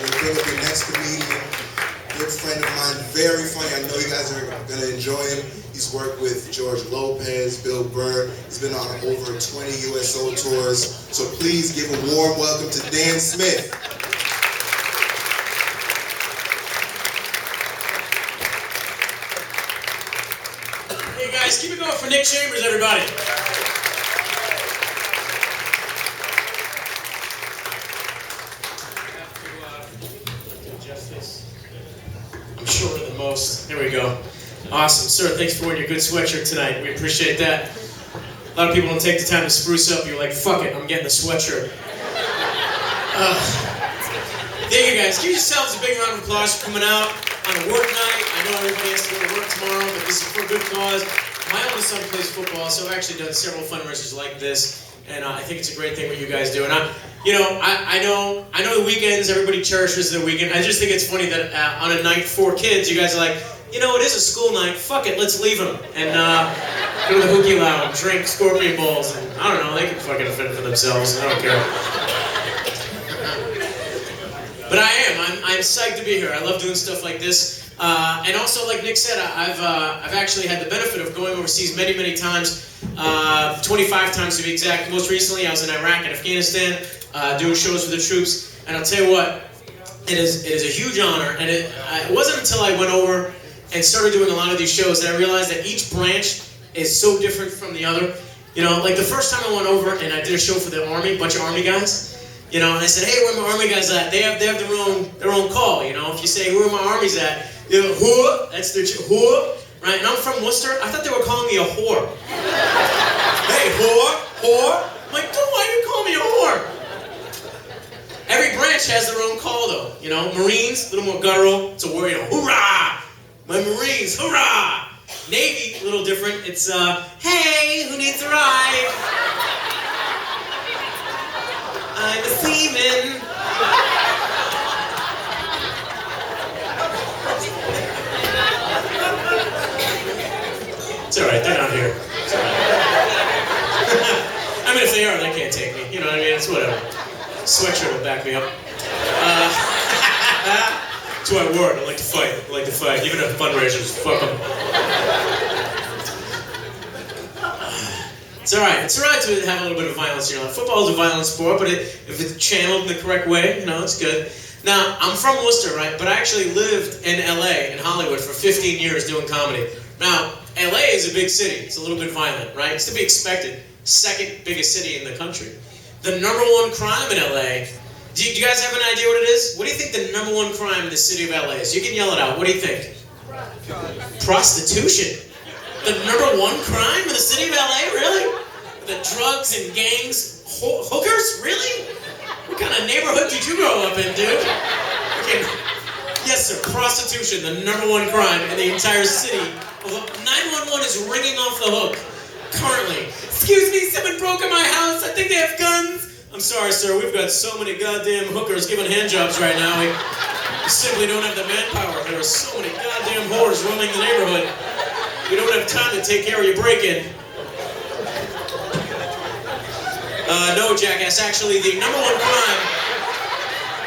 We'll bring up your next comedian, good friend of mine, very funny. I know you guys are gonna enjoy him. He's worked with George Lopez, Bill Burr. He's been on over 20 USO tours. So please give a warm welcome to Dan Smith. Hey guys, keep it going for Nick Chambers, everybody. I'm shorter than most. There we go. Awesome. Sir, thanks for wearing your good sweatshirt tonight. We appreciate that. A lot of people don't take the time to spruce up. You're like, fuck it, I'm getting the sweatshirt. Thank you guys. Give yourselves a big round of applause for coming out on a work night. I know everybody has to go to work tomorrow, but this is for a good cause. My oldest son plays football, so I've actually done several fundraisers like this. And I think it's a great thing what you guys do. And I know the weekends, everybody cherishes their weekend. I just think it's funny that on a night for kids, you guys are like, you know, it is a school night, fuck it, let's leave them. And go to the HuKe lounge, drink scorpion bowls, and I don't know, they can fucking fend for themselves, I don't care. But I'm psyched to be here. I love doing stuff like this. And also, like Nick said, I've actually had the benefit of going overseas many, many times. 25 times to be exact. Most recently, I was in Iraq and Afghanistan doing shows for the troops. And I'll tell you what, it is a huge honor. And it wasn't until I went over and started doing a lot of these shows that I realized that each branch is so different from the other. You know, like the first time I went over and I did a show for the Army, a bunch of Army guys. You know, and I said, hey, where are my Army guys at? They have their own call. You know, if you say, where are my Armies at? You know, who? That's their who. Right? And I'm from Worcester. I thought they were calling me a whore. Hey, whore. I'm like, dude, why do you call me a whore? Every branch has their own call, though. You know, Marines, a little more guttural. It's a word, you know, hoorah! My Marines, hoorah! Navy, a little different. It's, hey, who needs a ride? I'm a seaman. It's alright, they're not here. It's alright. I mean, if they are, they can't take me. You know what I mean? It's whatever. Sweatshirt will back me up. That's who I wore it. I like to fight. Even at fundraisers, fuck them. It's alright. It's alright to have a little bit of violence in your life. Football is a violent sport, but if it's channeled in the correct way, you know, it's good. Now, I'm from Worcester, right? But I actually lived in LA, in Hollywood, for 15 years doing comedy. Now, LA is a big city. It's a little bit violent, right? It's to be expected. Second biggest city in the country. The #1 crime in LA. Do you guys have an idea what it is? What do you think the #1 crime in the city of LA is? You can yell it out. What do you think? Prostitution. The #1 crime in the city of LA? Really? The drugs and gangs, hookers? Really? What kind of neighborhood did you grow up in, dude? Okay. Yes, sir. Prostitution, the #1 crime in the entire city. 911 is ringing off the hook. Currently. Excuse me, someone broke in my house. I think they have guns. I'm sorry, sir. We've got so many goddamn hookers giving handjobs right now. We simply don't have the manpower. There are so many goddamn whores roaming the neighborhood. We don't have time to take care of your break-in. No, jackass. Actually, the #1 crime...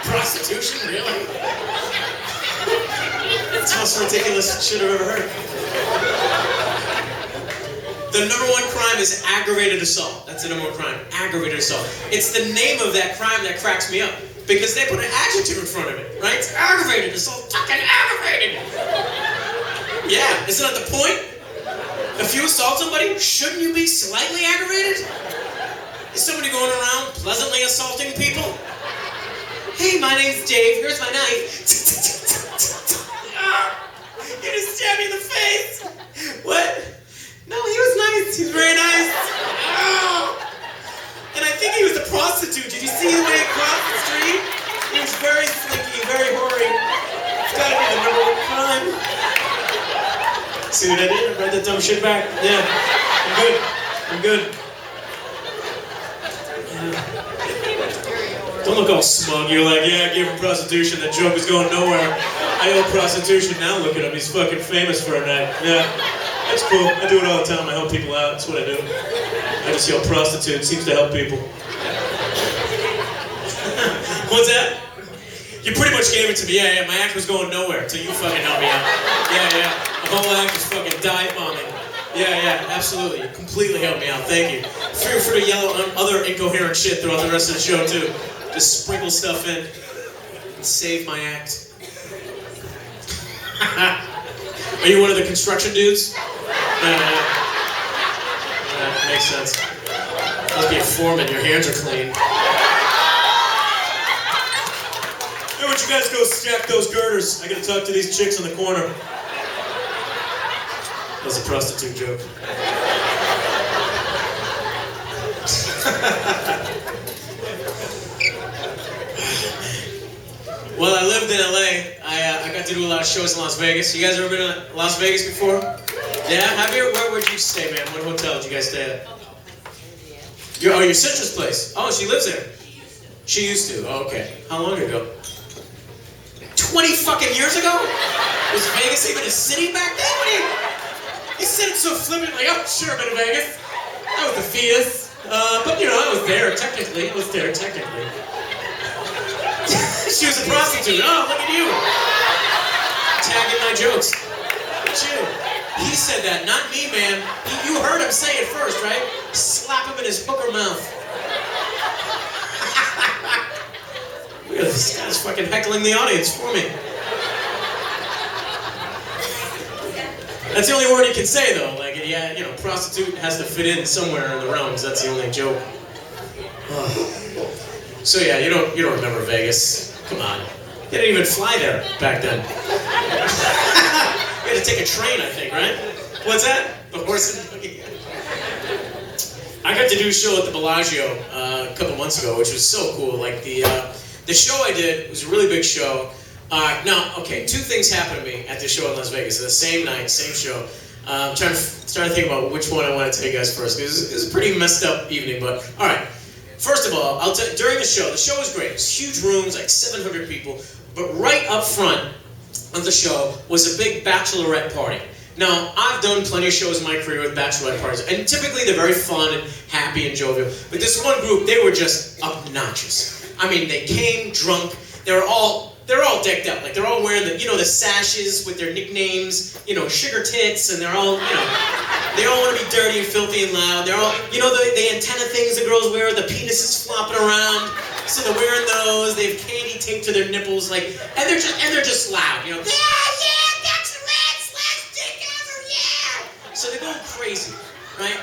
Prostitution? Really? That's the most ridiculous shit I've ever heard. The #1 crime is aggravated assault. That's the #1 crime. Aggravated assault. It's the name of that crime that cracks me up. Because they put an adjective in front of it, right? It's aggravated assault. Fucking aggravated! Yeah, isn't that the point? If you assault somebody, shouldn't you be slightly aggravated? Is somebody going around pleasantly assaulting people? Hey, my name's Dave. Here's my knife. You just stabbed me in the face. What? No, he was nice. He's very nice. Oh. And I think he was a prostitute. Did you see the way he crossed the street? He was very slinky, very hurried. It's gotta be the #1 crime. See what I did? I brought that dumb shit back. Yeah. I'm good. Don't look all smug. You're like, yeah, I gave him prostitution. That joke is going nowhere. I owe prostitution. Now look at him. He's fucking famous for a night. Yeah. That's cool. I do it all the time. I help people out. That's what I do. I just yell prostitute. It seems to help people. What's that? You pretty much gave it to me. Yeah, my act was going nowhere until you fucking helped me out. Yeah. The whole act was fucking dive bombing. Yeah, absolutely. You completely helped me out. Thank you. Feel free to yell other incoherent shit throughout the rest of the show, too. Just sprinkle stuff in and save my act. Are you one of the construction dudes? Yeah, makes sense. Must be a foreman. Your hands are clean. Hey, why don't you guys go stack those girders? I gotta talk to these chicks in the corner. That was a prostitute joke. Well, I lived in LA. I got to do a lot of shows in Las Vegas. You guys ever been to Las Vegas before? Yeah? Have you? Where'd you stay, man? What hotel did you guys stay at? Your sister's place. Oh, she lives there. She used to. Oh, okay. How long ago? 20 fucking years ago? Was Vegas even a city back then? What do you said it so flippantly. Oh, sure, I've been to Vegas. I was the fetus. But, you know, I was there technically. She was a prostitute. Oh, look at you. Tagging my jokes. Look at you. He said that, not me, man. You heard him say it first, right? Slap him in his hooker mouth. Look at this guy's fucking heckling the audience for me. That's the only word he can say, though. Like, yeah, you know, prostitute has to fit in somewhere in the realms. That's the only joke. So yeah, you don't remember Vegas. Come on. You didn't even fly there back then. You had to take a train, I think, right? What's that? The horse and buggy. I got to do a show at the Bellagio a couple months ago, which was so cool. Like the show I did was a really big show. Now, okay, two things happened to me at the show in Las Vegas. The same night, same show. I'm trying to think about which one I want to tell you guys first, because it was a pretty messed up evening. But all right. First of all, during the show was great. It was huge rooms, like 700 people. But right up front of the show was a big bachelorette party. Now, I've done plenty of shows in my career with bachelorette parties, and typically they're very fun and happy and jovial. But this one group, they were just obnoxious. I mean, they came drunk. They're all decked out. Like, they're all wearing the sashes with their nicknames, sugar tits, and they're all, they all want to be dirty and filthy and loud. They're all, the antenna things the girls wear, the penises flopping around. So they're wearing those. They have candy taped to their nipples, and they're just loud. Yeah, bachelorette / dick ever, yeah. So they're going crazy, right?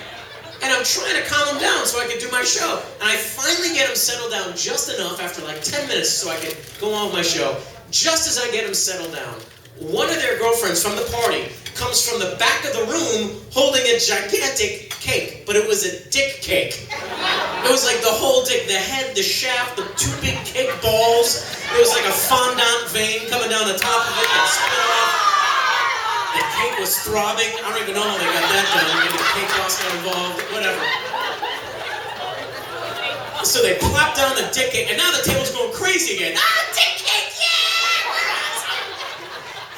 And I'm trying to calm them down so I can do my show. And I finally get them settled down just enough after like 10 minutes so I can go on with my show. Just as I get them settled down, one of their girlfriends from the party comes from the back of the room holding a gigantic cake, but it was a dick cake. It was like the whole dick, the head, the shaft, the two big cake balls. It was like a fondant vein coming down the top of it and split off. The cake was throbbing. I don't even know how they got that done. Maybe the cake boss got involved, whatever. So they plopped down the dick cake, and now the table's going crazy again. Dick cake, yeah!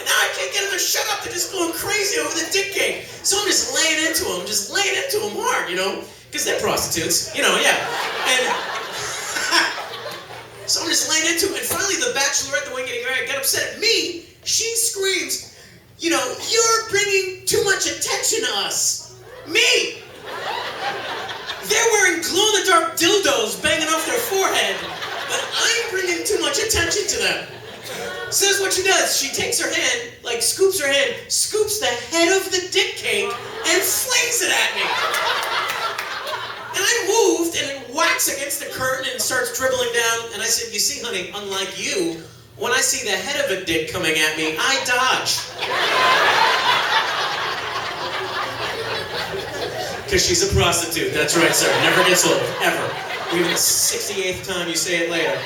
And now I can't get them to shut up. They're just going crazy over the dick cake. So I'm just laying into them hard, because they're prostitutes, yeah. And so I'm just laying into them, and finally the bachelorette, the one getting married, got upset at me. She screams, you're bringing too much attention to us. Me! They're wearing glow-in-the-dark dildos banging off their forehead, but I'm bringing too much attention to them. So this is what she does. She takes her hand, scoops her hand, scoops the head of the dick cake, and flings it at me. And I moved, and it whacks against the curtain and starts dribbling down, and I said, you see, honey, unlike you, when I see the head of a dick coming at me, I dodge. Because she's a prostitute. That's right, sir. Never gets old. Ever. Even the 68th time you say it later.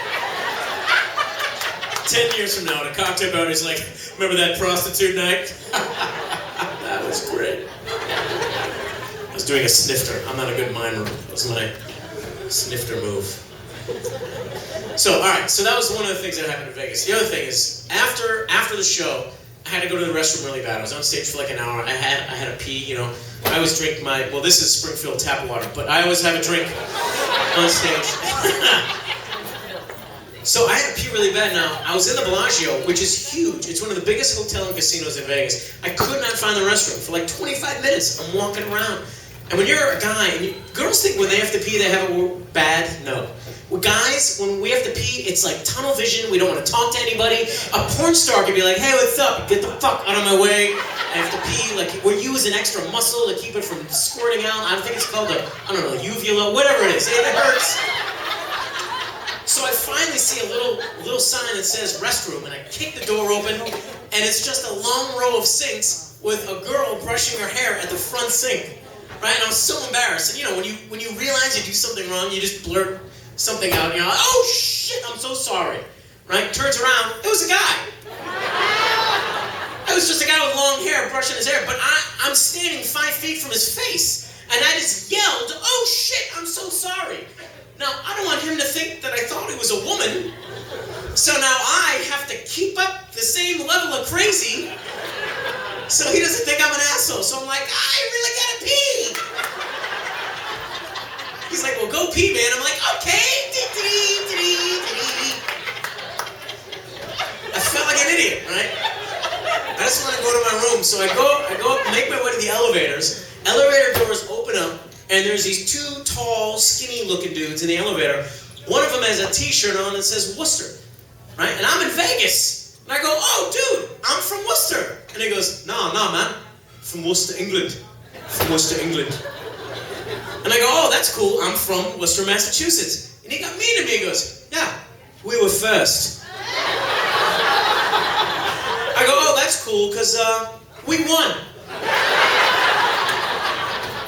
10 years from now, at a cocktail party, he's like, remember that prostitute night? That was great. I was doing a snifter. I'm not a good mimer. That was my snifter move. So, alright, so that was one of the things that happened in Vegas. The other thing is, after the show, I had to go to the restroom really bad. I was on stage for like an hour. I had to pee, I always drink this is Springfield tap water, but I always have a drink on stage. So I had to pee really bad. Now, I was in the Bellagio, which is huge. It's one of the biggest hotel and casinos in Vegas. I could not find the restroom. For like 25 minutes, I'm walking around. And when you're a guy, and girls think when they have to pee, they have it bad. No. Well, guys, when we have to pee, it's like tunnel vision. We don't want to talk to anybody. A porn star could be like, hey, what's up? Get the fuck out of my way. I have to pee. Like, we use an extra muscle to keep it from squirting out. I think it's called uvula, whatever it is. It hurts. So I finally see a little sign that says restroom, and I kick the door open, and it's just a long row of sinks with a girl brushing her hair at the front sink. Right? And I was so embarrassed. And you know, when you realize you do something wrong, you just blurt something out, and you're like, oh shit, I'm so sorry. Right? Turns around, it was a guy. It was just a guy with long hair brushing his hair, but I'm standing 5 feet from his face, and I just yelled, oh shit, I'm so sorry. Now, I don't want him to think that I thought he was a woman, so now I have to keep up the same level of crazy so he doesn't think I'm an asshole. So I'm like, I really gotta pee. He's like, well, go pee, man. I'm like, okay. I felt like an idiot, right? I just want to go to my room, so I go up, make my way to the elevators. Elevator doors open up, and there's these two tall, skinny-looking dudes in the elevator. One of them has a T-shirt on that says Worcester, right? And I'm in Vegas. And I go, oh, dude, I'm from Worcester. And he goes, no, man. From Worcester, England. From Worcester, England. And I go, oh, that's cool. I'm from Worcester, Massachusetts. And he got mean to me. He goes, yeah, we were first. I go, oh, that's cool, because we won.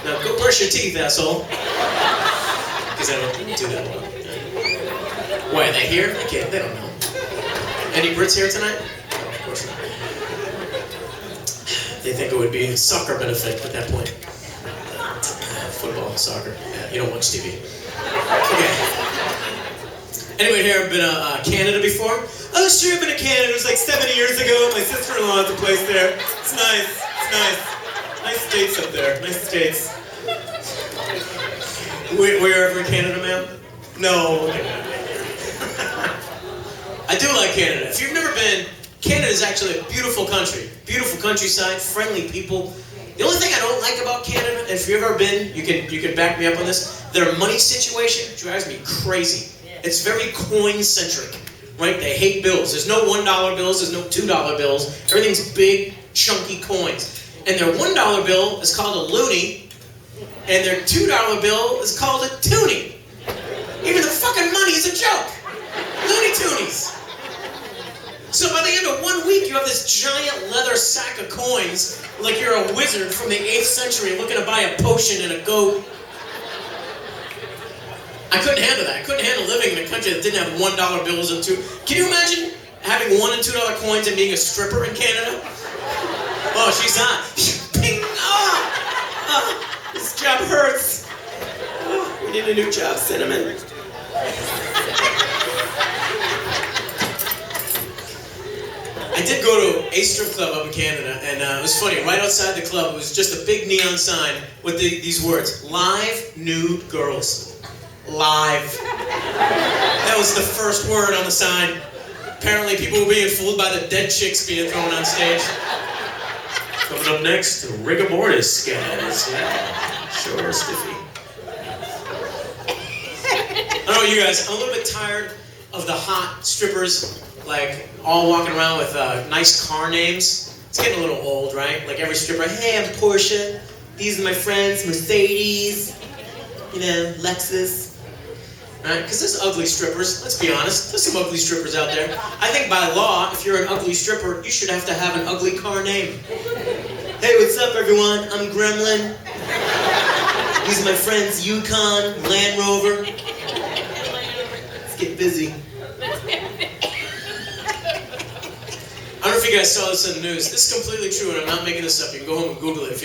Now, go brush your teeth, asshole. Because I don't do that a lot. Why, are they here? They can't, they don't know. Any Brits here tonight? No, of course not. They think it would be a soccer benefit at that point. Football, soccer. Yeah, you don't watch TV. Okay. Anybody here ever been to Canada before? Oh, sure, I've been to Canada. It was like 7 years ago. My sister-in-law has a place there. It's nice. It's nice. Nice states up there. Nice states. Were you ever in Canada, ma'am? No. Okay. I do like Canada. If you've never been, Canada is actually a beautiful country. Beautiful countryside, friendly people. The only thing I don't like about Canada, and if you've ever been, you can back me up on this, their money situation drives me crazy. It's very coin-centric, right? They hate bills. There's no $1 bills, there's no $2 bills. Everything's big, chunky coins. And their $1 bill is called a loonie, and their $2 bill is called a toonie. Even the fucking money is a joke. Looney Toonies. So by the end of 1 week, you have this giant leather sack of coins, like you're a wizard from the 8th century looking to buy a potion and a goat. I couldn't handle that. I couldn't handle living in a country that didn't have $1 bills and two. Can you imagine having $1 and $2 coins and being a stripper in Canada? Oh, she's hot. Ping! Oh, this job hurts. Oh, we need a new job, Cinnamon. I did go to a strip club up in Canada, and it was funny. Right outside the club, it was just a big neon sign with these words: "Live nude girls." Live. That was the first word on the sign. Apparently, people were being fooled by the dead chicks being thrown on stage. Coming up next, the rigor mortis, guys. Yeah, sure, Stiffy. I don't know you guys. I'm a little bit tired of the hot strippers, like all walking around with nice car names. It's getting a little old, right? Like every stripper, hey, I'm Porsche. These are my friends, Mercedes. You know, Lexus. Right? Because there's ugly strippers. Let's be honest. There's some ugly strippers out there. I think by law, if you're an ugly stripper, you should have to have an ugly car name. Hey, what's up, everyone? I'm Gremlin. These are my friends, Yukon, Land Rover. Let's get busy. I don't know if you guys saw this in the news. This is completely true, and I'm not making this up. You can go home and Google it if you don't.